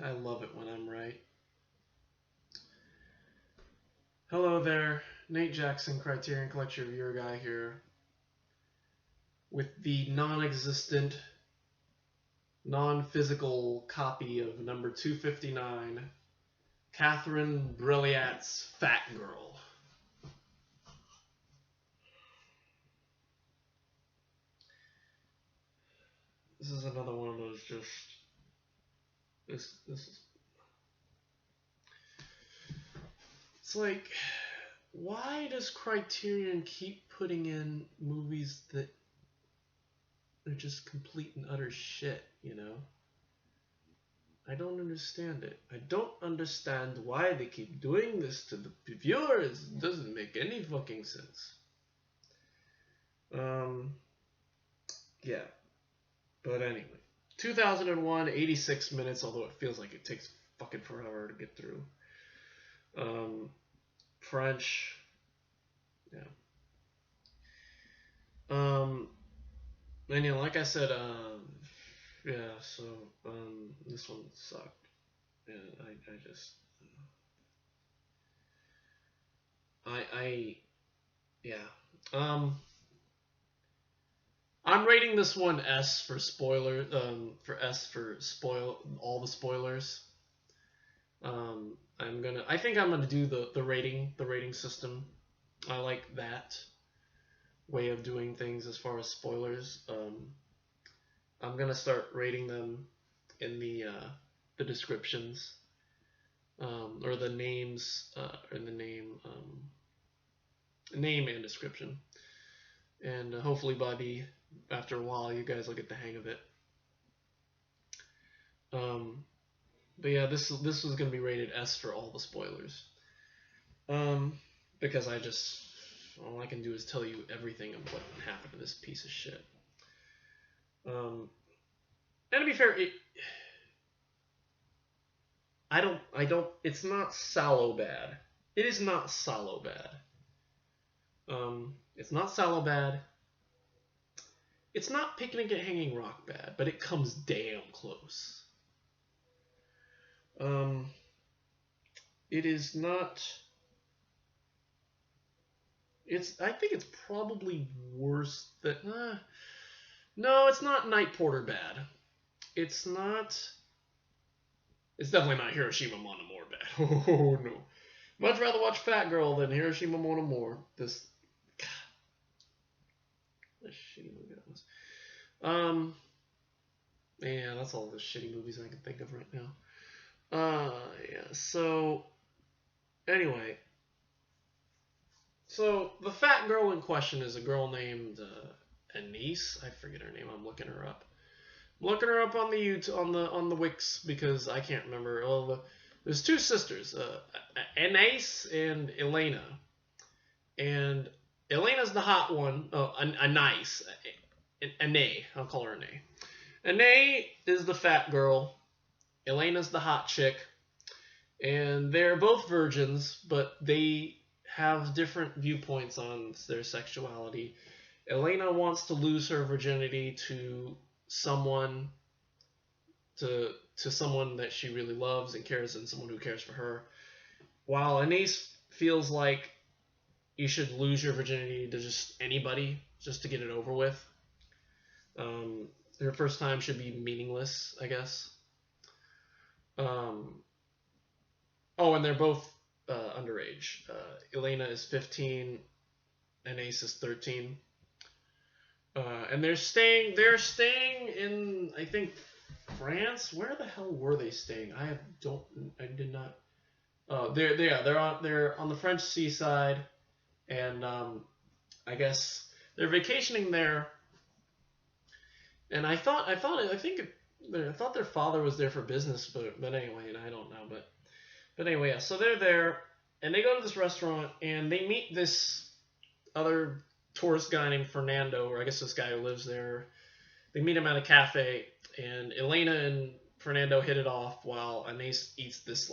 I love it when I'm right. Hello there, Nate Jackson, Criterion Collection Reviewer Guy here, with the non-existent, non-physical copy of number 259, Catherine Brilliat's Fat Girl. This is another one of those just... This is... It's like, why does Criterion keep putting in movies that are just complete and utter shit, you know? I don't understand it. I don't understand why they keep doing this to the viewers. It doesn't make any fucking sense. Yeah. But anyway. 2001, 86 minutes, although it feels like it takes fucking forever to get through. French. Yeah. And yeah, like I said, yeah, so, this one sucked. And yeah. I'm rating this one S for spoiler, for spoil all the spoilers. I think I'm gonna do the rating system. I like that way of doing things as far as spoilers. I'm gonna start rating them in the descriptions, or the names, or the name and description, and hopefully after a while you guys will get the hang of it. But yeah, this was gonna be rated S for all the spoilers, because all I can do is tell you everything of what happened to this piece of shit. And to be fair, it's not Sallow bad. It is not Sallow bad. It's not Sallow bad. It's not Picnic at Hanging Rock bad, but it comes damn close. It is not... I think it's probably worse than... no, it's not Night Porter bad. It's definitely not Hiroshima Mon Amour bad. Oh, no. Much rather watch Fat Girl than Hiroshima Mon Amour. This shitty movie that was. Yeah, that's all the shitty movies I can think of right now. Yeah, so... Anyway... So, the fat girl in question is a girl named Anise. I forget her name. I'm looking her up. I'm looking her up on the YouTube, on the Wix, because I can't remember. There's two sisters, Anise and Elena. And Elena's the hot one. Oh, Anise. Anae. I'll call her Anae. Anae is the fat girl. Elena's the hot chick. And they're both virgins, but they have different viewpoints on their sexuality. Elena wants to lose her virginity to someone that she really loves and cares, and someone who cares for her, while Anise feels like you should lose your virginity to just anybody just to get it over with. Her first time should be meaningless, I guess. Oh, and they're both underage. Elena is 15, Anise is 13. And they're staying in, I think, France. Where the hell were they staying? I did not. They're on the French seaside, and I guess they're vacationing there. And I thought their father was there for business, but anyway, and I don't know, but anyway, yeah. So they're there, and they go to this restaurant, and they meet this other tourist guy named Fernando, or I guess this guy who lives there. They meet him at a cafe, and Elena and Fernando hit it off while Anise eats this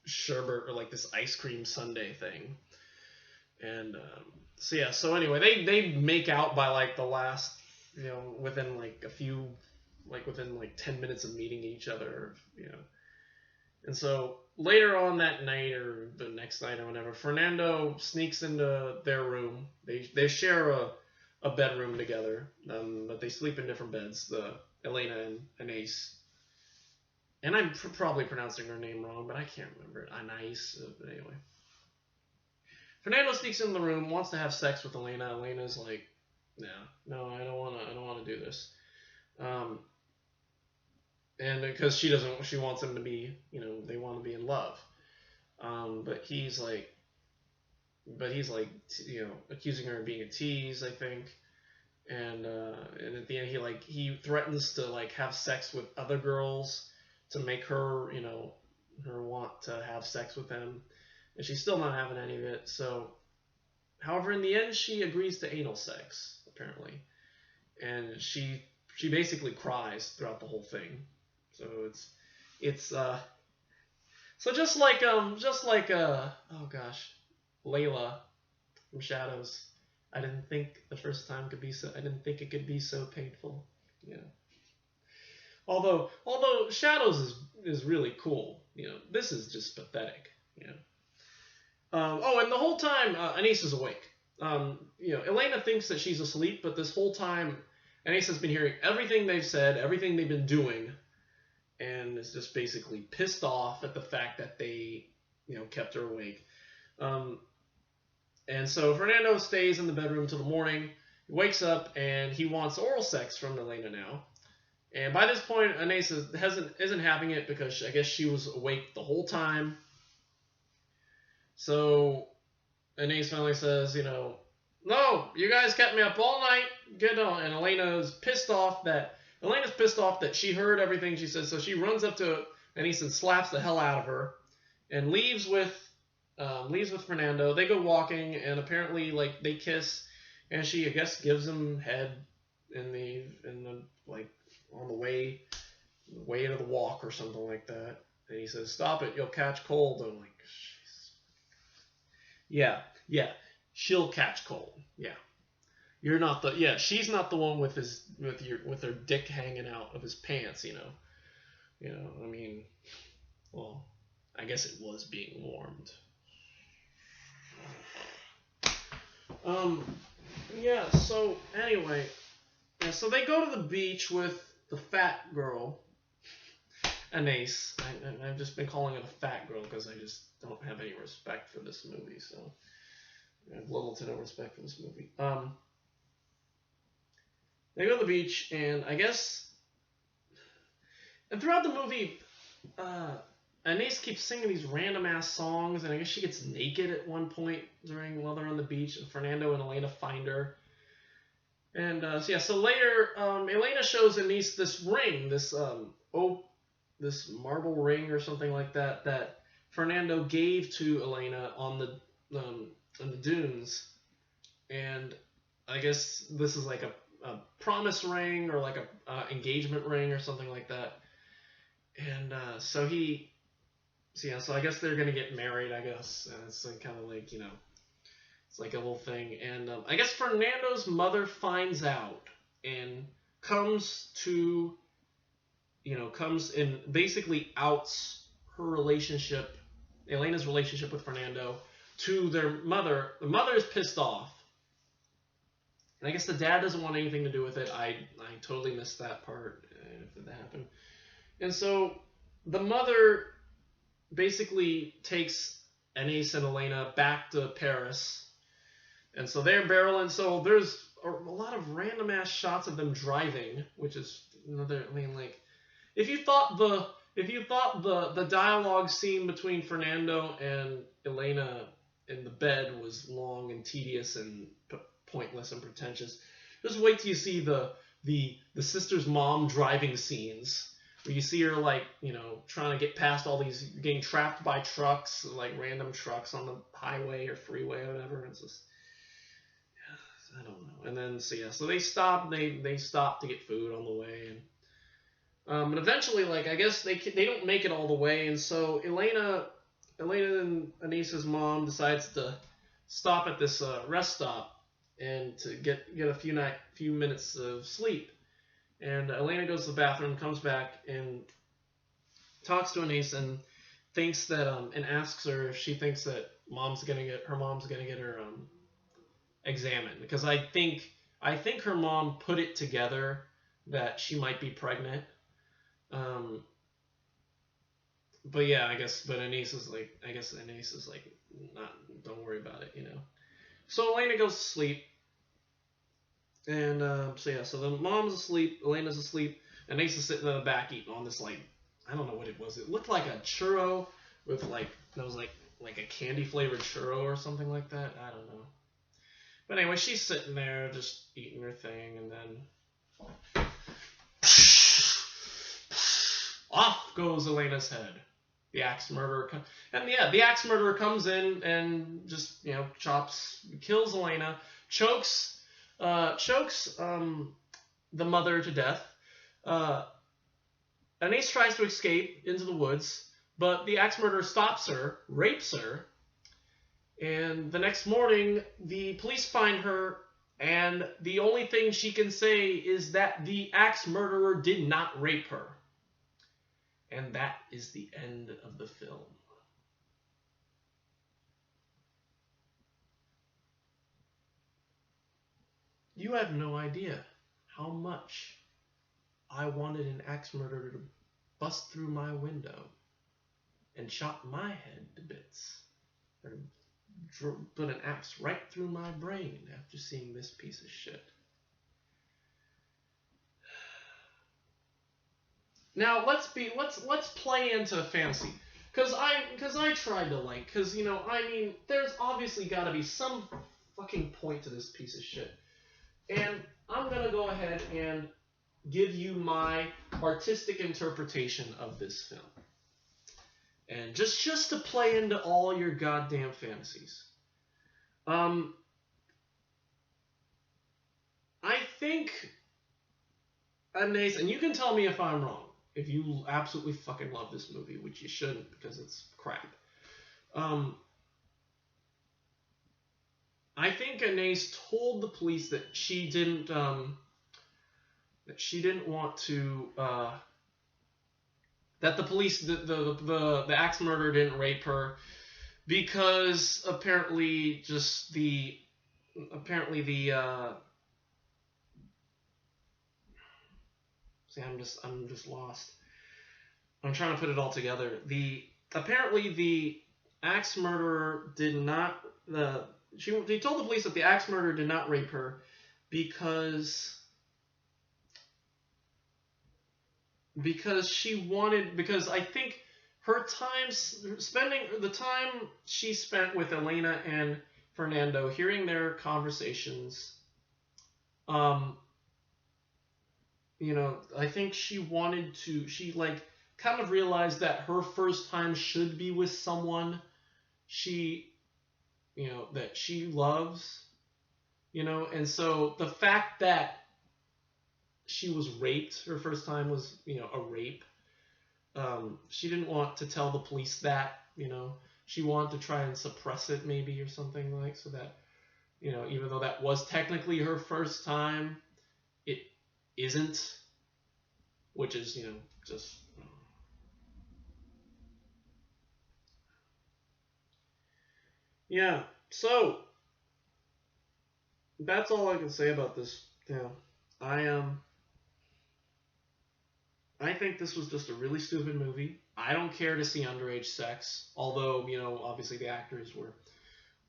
sherbet, or like this ice cream sundae thing. And so anyway, they make out by like the last, within like a few like within like 10 minutes of meeting each other, you know. And so later on that night or the next night or whatever, Fernando sneaks into their room. They share a bedroom together, but they sleep in different beds. Elena and Ace. And I'm probably pronouncing her name wrong, but I can't remember it. Anais. But anyway. Fernando sneaks in the room, wants to have sex with Elena. Elena's like, no, I don't want to do this. And because she wants him to be, you know, they want to be in love. But he's like, you know, accusing her of being a tease, I think. And at the end, he threatens to like have sex with other girls to make her, you know, her want to have sex with him. And she's still not having any of it. So, however, in the end, she agrees to anal sex, apparently. And she basically cries throughout the whole thing. So so just like oh gosh, Layla from Shadows. I didn't think the first time I didn't think it could be so painful. Yeah. Although Shadows is really cool. You know, this is just pathetic. You know. And the whole time Anais is awake. You know, Elena thinks that she's asleep, but this whole time Anais has been hearing everything they've said, everything they've been doing, and is just basically pissed off at the fact that they, you know, kept her awake. And so Fernando stays in the bedroom till the morning. He wakes up and he wants oral sex from Elena now. And by this point, Anais isn't having it because I guess she was awake the whole time. So Anais finally says, you know, no, you guys kept me up all night. Get on. And Elena's pissed off that she heard everything she said. So she runs up to Anais and slaps the hell out of her, and leaves with Fernando. They go walking, and apparently like they kiss, and she I guess gives him head in the like on the way to the walk or something like that. And he says, "Stop it, you'll catch cold." I'm like, yeah, she'll catch cold. Yeah. You're not she's not the one with her dick hanging out of his pants, you know. You know, I mean, well, I guess it was being warmed. Yeah, so anyway, so they go to the beach with the fat girl, Anais. I've just been calling it a fat girl because I just don't have any respect for this movie, so I have little to no respect for this movie. They go to the beach, and I guess, and throughout the movie, Anais keeps singing these random ass songs, and I guess she gets naked at one point while they're on the beach, and Fernando and Elena find her. And so later, Elena shows Anais this ring, this marble ring or something like that Fernando gave to Elena on the dunes, and I guess this is like a promise ring or like a engagement ring or something like that. And so I guess they're gonna get married, I guess, and it's like, kind of like, you know, it's like a little thing. And I guess Fernando's mother finds out and comes and basically outs her relationship, Elena's relationship with Fernando, to their mother. The mother is pissed off. And I guess the dad doesn't want anything to do with it. I totally missed that part, if that happened. And so the mother basically takes Anais and Elena back to Paris. And so they're barreling. So there's a lot of random ass shots of them driving, which is another, I mean, like, if you thought the dialogue scene between Fernando and Elena in the bed was long and tedious and pointless and pretentious, just wait till you see the sister's mom driving scenes, where you see her, like, you know, trying to get past all these, getting trapped by trucks, like random trucks on the highway or freeway or whatever. It's just, I don't know. And then so they stop. They stop to get food on the way, and eventually, like, I guess they don't make it all the way, and so Elena and Anissa's mom decides to stop at this rest stop and to get a few minutes of sleep. And Elena goes to the bathroom, comes back, and talks to Anise and thinks that and asks her if she thinks that her mom's gonna get her examined, because I think her mom put it together that she might be pregnant. But yeah, but Anise is like, not, don't worry about it, you know. So Elena goes to sleep, and so the mom's asleep, Elena's asleep, and Anise is sitting in the back eating on this, like, I don't know what it was. It looked like a churro with like a candy flavored churro or something like that. I don't know. But anyway, she's sitting there just eating her thing, and then off goes Elena's head. The axe murderer the axe murderer comes in and just, you know, kills Elena, chokes the mother to death. Anise tries to escape into the woods, but the axe murderer stops her, rapes her, and the next morning the police find her, and the only thing she can say is that the axe murderer did not rape her. And that is the end of the film. You have no idea how much I wanted an axe murderer to bust through my window and chop my head to bits, or put an axe right through my brain after seeing this piece of shit. Now let's play into fantasy, because I tried to, like, because, you know, I mean, there's obviously got to be some fucking point to this piece of shit, and I'm gonna go ahead and give you my artistic interpretation of this film, and just to play into all your goddamn fantasies. I think Anise, and you can tell me if I'm wrong, if you absolutely fucking love this movie, which you shouldn't because it's crap. I think Anise told the police that she didn't want to that the police the axe murderer didn't rape her, because apparently the see, I'm just lost. I'm trying to put it all together. Apparently the axe murderer did not he told the police that the axe murderer did not rape her because I think the time she spent with Elena and Fernando, hearing their conversations, you know, I think she kind of realized that her first time should be with someone that she loves, you know, and so the fact that she was raped, her first time was, you know, a rape, she didn't want to tell the police that, you know, she wanted to try and suppress it maybe or something, like, so that, you know, even though that was technically her first time, it isn't, which is, you know, just... Yeah, so that's all I can say about this. Yeah, I think this was just a really stupid movie. I don't care to see underage sex, although, you know, obviously the actors were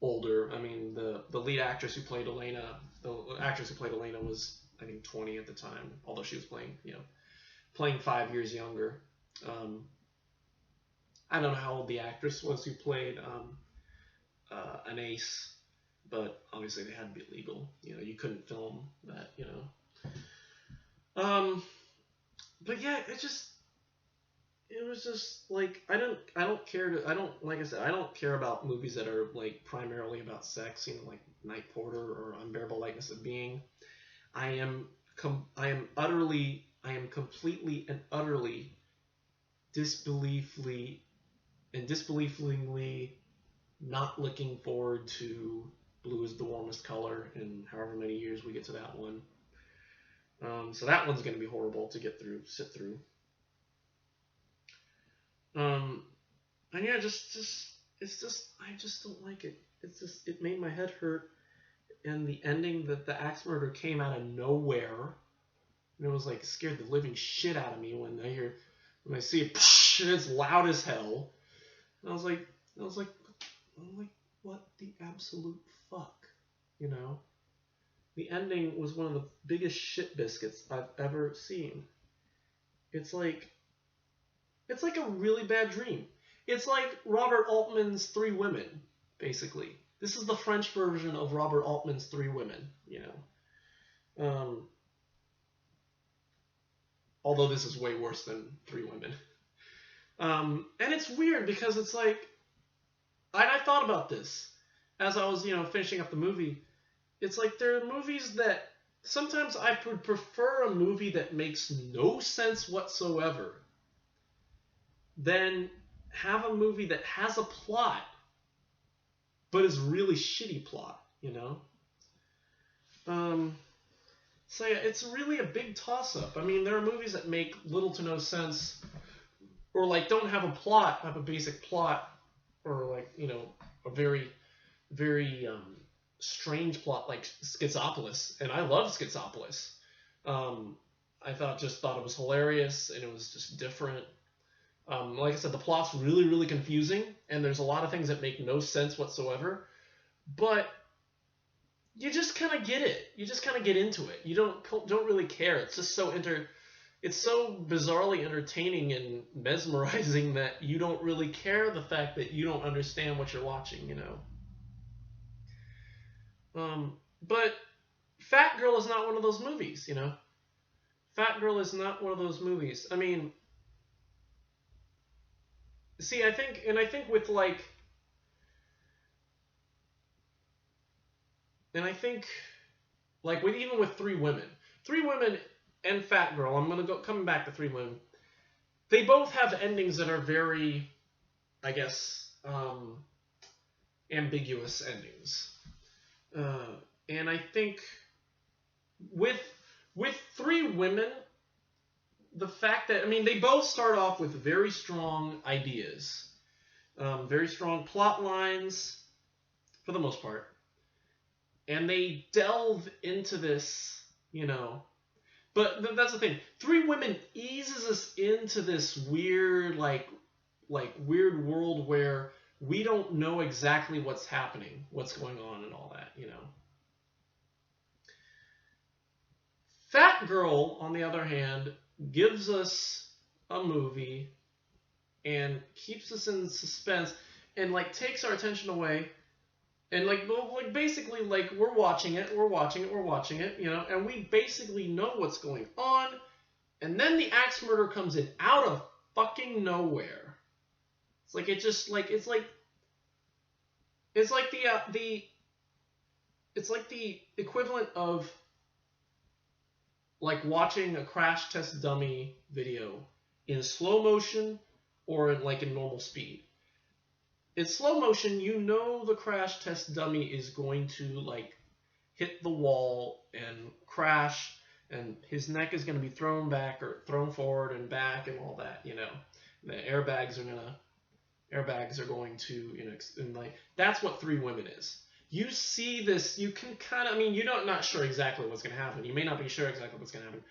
older. I mean, the lead actress who played Elena, was, I think, 20 at the time, although she was playing 5 years younger. I don't know how old the actress was who played Anise, but obviously they had to be legal. You know, you couldn't film that, you know. But yeah, it was just like, I don't care about movies that are like primarily about sex, you know, like Night Porter or Unbearable Lightness of Being. I am completely and utterly disbelievingly not looking forward to Blue is the Warmest Color in however many years we get to that one. So that one's going to be horrible to sit through. And yeah, I just don't like it. It made my head hurt. And the ending that the axe murder came out of nowhere, and it was like scared the living shit out of me when I see it, and it's loud as hell. And I was like, what the absolute fuck, you know? The ending was one of the biggest shit biscuits I've ever seen. It's like a really bad dream. It's like Robert Altman's Three Women, basically. This is the French version of Robert Altman's Three Women, you know. Although this is way worse than Three Women. And it's weird because it's like, I thought about this as I was, finishing up the movie. It's like there are movies that sometimes I would prefer a movie that makes no sense whatsoever than have a movie that has a plot but is really shitty plot, you know? So yeah, it's really a big toss-up. I mean, there are movies that make little to no sense, or like don't have a plot, have a basic plot, or like, a very, very strange plot like Schizopolis, and I love Schizopolis. I thought it was hilarious, and it was just different. Like I said, the plot's really, really confusing, and there's a lot of things that make no sense whatsoever, but you just kind of get it. You just kind of get into it. You don't really care. It's just it's so bizarrely entertaining and mesmerizing that you don't really care the fact that you don't understand what you're watching, you know. But Fat Girl is not one of those movies, you know. Fat Girl is not one of those movies. I mean, see, I think with like, and I think like even with Three Women and Fat Girl, I'm gonna coming back to Three Women. They both have endings that are very, I guess, ambiguous endings. And I think with Three Women, the fact that, I mean, they both start off with very strong ideas, very strong plot lines, for the most part, and they delve into this, you know. But that's the thing. Three Women eases us into this weird, like weird world where we don't know exactly what's happening, what's going on, and all that, you know. Fat Girl, on the other hand, gives us a movie and keeps us in suspense and like takes our attention away, and like basically like we're watching it, you know, and we basically know what's going on, and then the axe murder comes in out of fucking nowhere. It's like it just like it's like the equivalent of like watching a crash test dummy video in slow motion or in normal speed. In slow motion, you know the crash test dummy is going to like hit the wall and crash, and his neck is going to be thrown back or thrown forward and back and all that, you know. The airbags are going to, you know, and like that's what Three Women is. You see this, you can kind of, I mean, you're not sure exactly what's going to happen. You may not be sure exactly what's going to happen.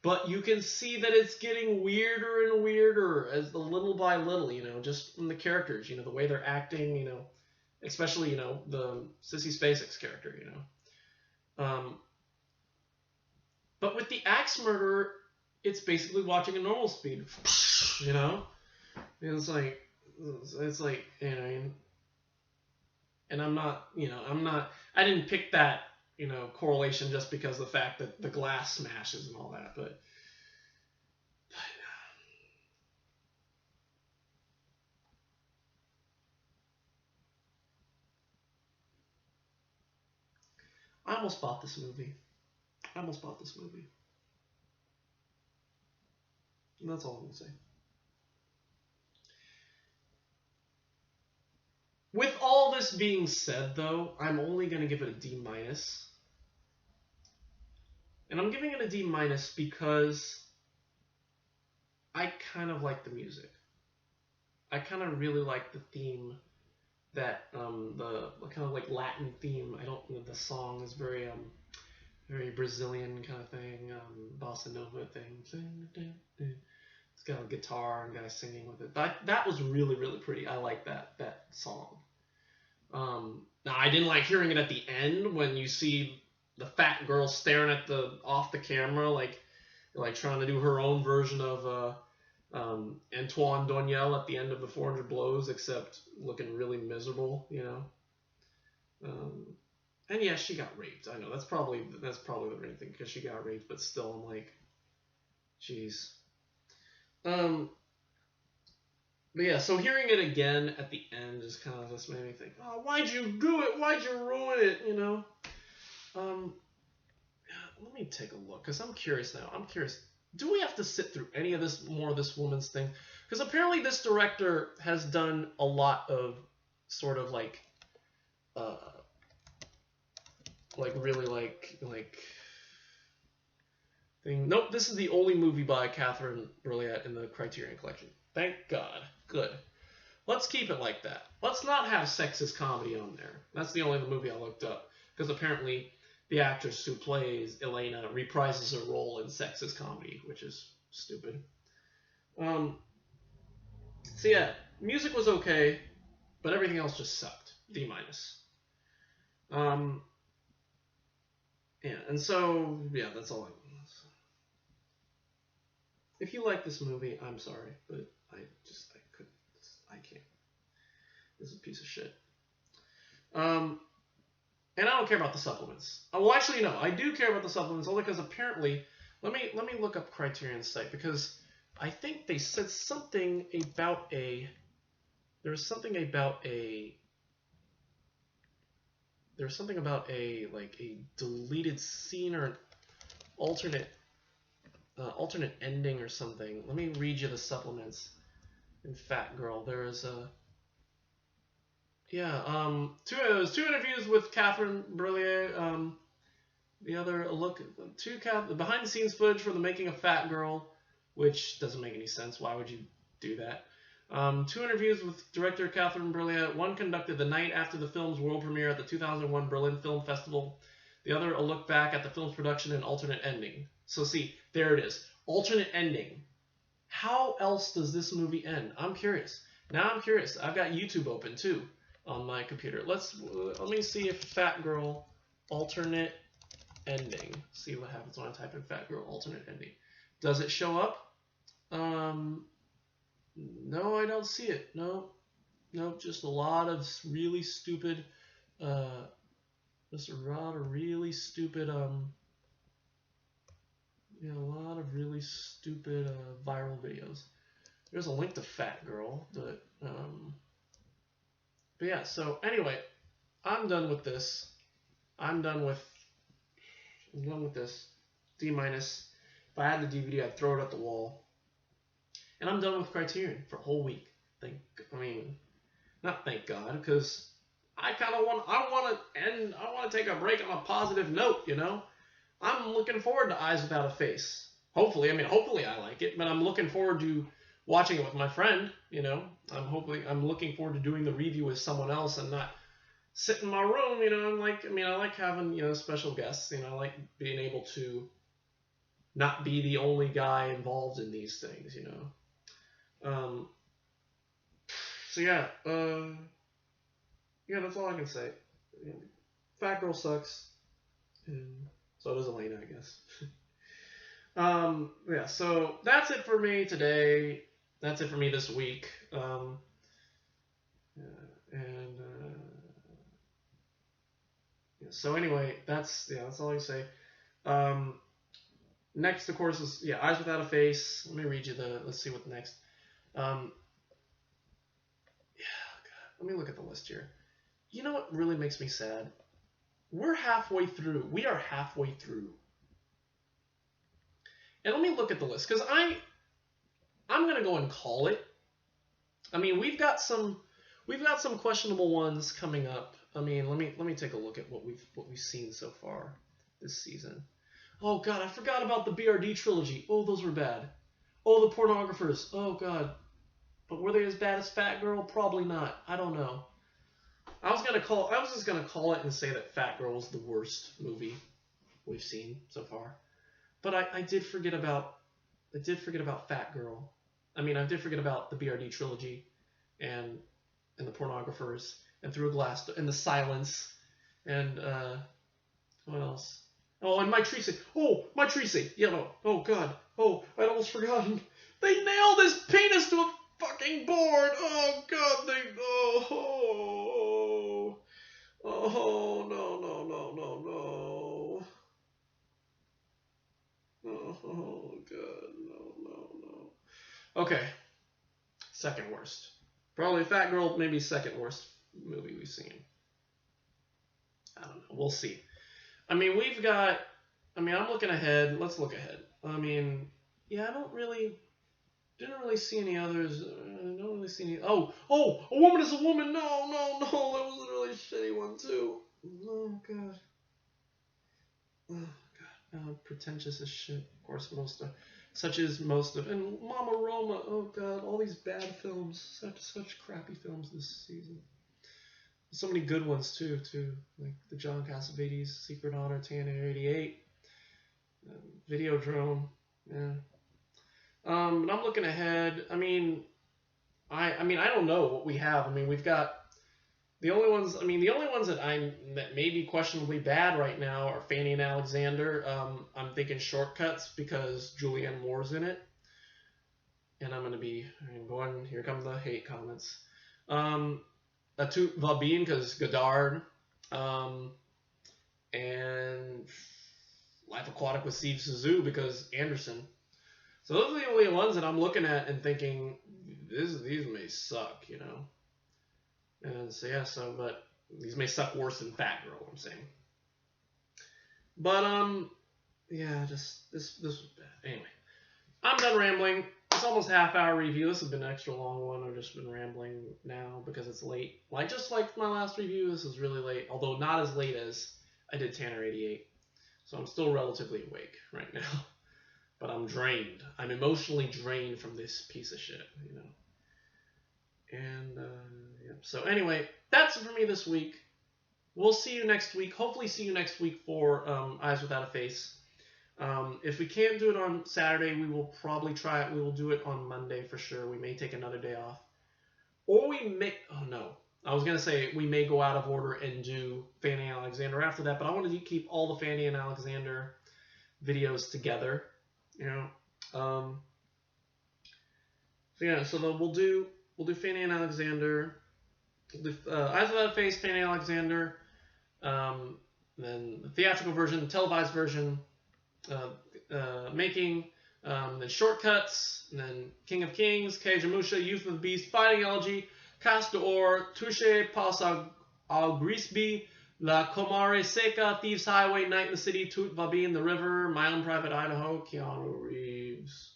But you can see that it's getting weirder and weirder as the little by little, you know, just from the characters, you know, the way they're acting, you know, especially, you know, the Sissy Spacek's character, you know. But with the axe murder, it's basically watching a normal speed, you know. It's like, you know, and I didn't pick that, you know, correlation just because of the fact that the glass smashes and all that, but I almost bought this movie. And that's all I'm gonna say. With all this being said, though, I'm only gonna give it a D-. And I'm giving it a D- because I kind of like the music. I kind of really like the theme, that the kind of like Latin theme. I don't know, the song is very very Brazilian kind of thing, bossa nova thing. It's got a guitar and guys singing with it. That was really, really pretty. I like that song. Now I didn't like hearing it at the end when you see the fat girl staring at off the camera, like trying to do her own version of Antoine Doniel at the end of the 400 Blows, except looking really miserable, you know. And yeah, she got raped. I know that's probably the main thing, because she got raped. But still, I'm like, jeez. But yeah, so hearing it again at the end just kind of just made me think, oh, why'd you do it? Why'd you ruin it? You know. Let me take a look, because I'm curious now. I'm curious. Do we have to sit through any of this more of this woman's thing? Because apparently this director has done a lot of sort of like really like thing. Nope, this is the only movie by Catherine Breillat in the Criterion Collection. Thank God. Good. Let's keep it like that. Let's not have sexist comedy on there. That's the only movie I looked up, because apparently the actress who plays Elena reprises her role in sexist comedy, which is stupid. So yeah, music was okay, but everything else just sucked. D-. Yeah, and so yeah, that's all I. If you like this movie, I'm sorry, but I can't. This is a piece of shit. And I don't care about the supplements. Well, actually, no, I do care about the supplements, only because apparently, let me look up Criterion's site, because I think they said something about there's something about a like a deleted scene or an alternate ending or something. Let me read you the supplements in Fat Girl. There is a two interviews with Catherine Breillat. The other look the behind the scenes footage for the making of Fat Girl, which doesn't make any sense. Why would you do that? 2 interviews with director Catherine Breillat. One conducted the night after the film's world premiere at the 2001 Berlin Film Festival. The other a look back at the film's production and alternate ending. So see, there it is. Alternate ending. How else does this movie end? I'm curious. Now I'm curious. I've got YouTube open too on my computer. Let me see if Fat Girl alternate ending. See what happens when I type in Fat Girl alternate ending. Does it show up? No, I don't see it. No, just a lot of really stupid, just a lot of really stupid, a lot of really stupid viral videos. There's a link to Fat Girl, but yeah. So anyway, I'm done with this. I'm done with this. D-. If I had the DVD, I'd throw it at the wall. And I'm done with Criterion for a whole week. Not thank God, because I want to take a break on a positive note, you know? I'm looking forward to Eyes Without a Face. Hopefully I like it, but I'm looking forward to watching it with my friend, you know? I'm looking forward to doing the review with someone else and not sit in my room, you know? I like having, special guests, you know? I like being able to not be the only guy involved in these things, you know? So yeah, that's all I can say. Fat Girl sucks, and so does Elena, I guess. Yeah, so that's it for me today. That's it for me this week. So anyway, that's all I can say. Next, of course, is Eyes Without a Face. Let me read you let's see what's next. God, let me look at the list here. You know what really makes me sad? We're halfway through. We are halfway through. And let me look at the list, because I'm gonna go and call it. We've got some questionable ones coming up. Let me take a look at what we've seen so far this season. Oh God, I forgot about the BRD trilogy. Oh, those were bad. Oh, the pornographers. Oh God. But were they as bad as Fat Girl? Probably not. I don't know. I was just gonna call it and say that Fat Girl was the worst movie we've seen so far. But I did forget about Fat Girl. I mean, I did forget about the BRD trilogy and the pornographers and Through a Glass and the Silence and what else? Oh, and My Treacy. Oh, My Treacy. Yeah, no. Oh God. Oh, I'd almost forgotten. They nailed his penis to a fucking board. Oh God. Oh no no no no no. Oh God. No. Okay. Second worst. Probably Fat Girl, maybe second worst movie we've seen. I don't know. We'll see. I mean, I'm looking ahead. Let's look ahead. I mean, yeah, didn't really see any others. I don't really see any. Oh, A Woman is a Woman. No. That was a really shitty one, too. Oh, God. Pretentious as shit. Of course, and Mama Roma. Oh God, all these bad films, such crappy films this season. So many good ones too, like the John Cassavetes, Secret Honor, Tanner 88, Videodrome. Yeah. But I'm looking ahead. I mean, I don't know what we have. I mean, we've got. The only ones that may be questionably bad right now are Fanny and Alexander. I'm thinking Shortcuts because Julianne Moore's in it. And here come the hate comments. Tout va bien because Godard. And Life Aquatic with Steve Zissou because Anderson. So those are the only ones that I'm looking at and thinking, these may suck, you know. And so yeah, but these may suck worse than Fat Girl, I'm saying. But yeah, just this was bad. Anyway, I'm done rambling. It's almost half-hour review. This has been an extra long one. I've just been rambling now because it's late. Just like my last review, this is really late. Although not as late as I did Tanner 88. So I'm still relatively awake right now. But I'm drained. I'm emotionally drained from this piece of shit, you know. And yep. So anyway, that's it for me this week. We'll see you next week. Hopefully see you next week for Eyes Without a Face. If we can't do it on Saturday, we will probably try it. We will do it on Monday for sure. We may take another day off. Or we may... Oh, no. I was going to say we may go out of order and do Fanny and Alexander after that, but I wanted to keep all the Fanny and Alexander videos together. You know? So yeah, so we'll do Fanny and Alexander, Eyes Without a Face, Fanny and Alexander, then the theatrical version, the televised version, Making, then Shortcuts, and then King of Kings, Kajamusha, Youth of the Beast, Fighting Elegy, Castor d'Or, Touche Pas au Grisby, La Comare Seca, Thieves Highway, Night in the City, Tout Va Bien, The River, My Own Private Idaho, Keanu Reeves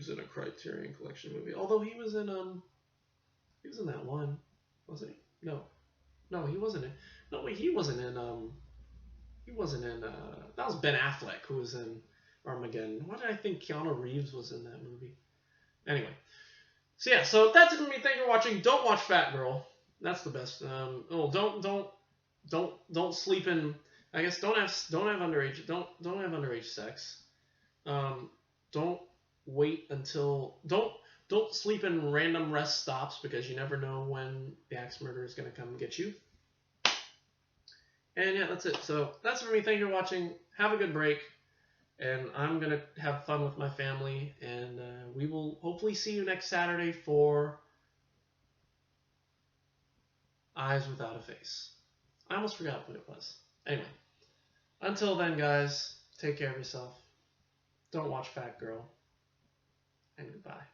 in a Criterion Collection movie. Although he was in that one, wasn't he? No, he wasn't in. No, wait, he wasn't in. That was Ben Affleck who was in Armageddon. Why did I think Keanu Reeves was in that movie? Anyway, so yeah, so that's it for me. Thank you for watching. Don't watch Fat Girl. That's the best. Don't sleep in. I guess don't have underage. Don't have underage sex. Don't wait until don't sleep in random rest stops because you never know when the axe murderer is going to come get you. And yeah, that's it. So that's it for me. Thank you for watching. Have a good break. And I'm going to have fun with my family. And we will hopefully see you next Saturday for Eyes Without a Face. I almost forgot what it was. Anyway, until then, guys, take care of yourself. Don't watch Fat Girl. And goodbye.